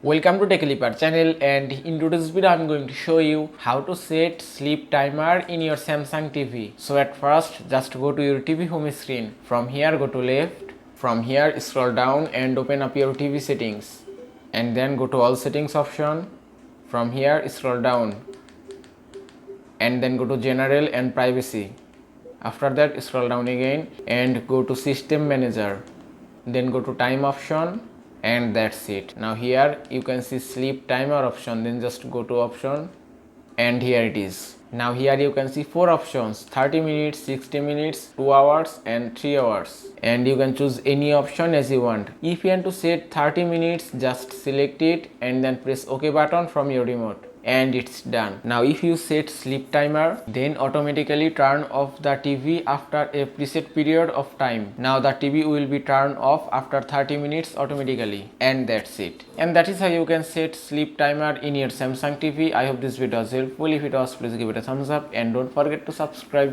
Welcome to TechLeaper channel, and in today's video I'm going to show you how to set sleep timer in your Samsung TV. So at first just go to your TV home screen. From here go to left. From here scroll down and open up your TV settings. And then go to all settings option. From here scroll down. And then go to general and privacy. After that scroll down again and go to system manager. Then go to time option. And that's it. Now here you can see sleep timer option, then just go to option and here it is. Now here you can see 4 options: 30 minutes, 60 minutes, 2 hours and 3 hours, and you can choose any option as you want. If you want to set 30 minutes, just select it and then press OK button from your remote and it's done. Now if you set sleep timer, then automatically turn off the TV after a preset period of time. Now the TV will be turned off after 30 minutes automatically, and that's it. And that is how you can set sleep timer in your Samsung TV. I hope this video was helpful. If it was, please give it a thumbs up and don't forget to subscribe.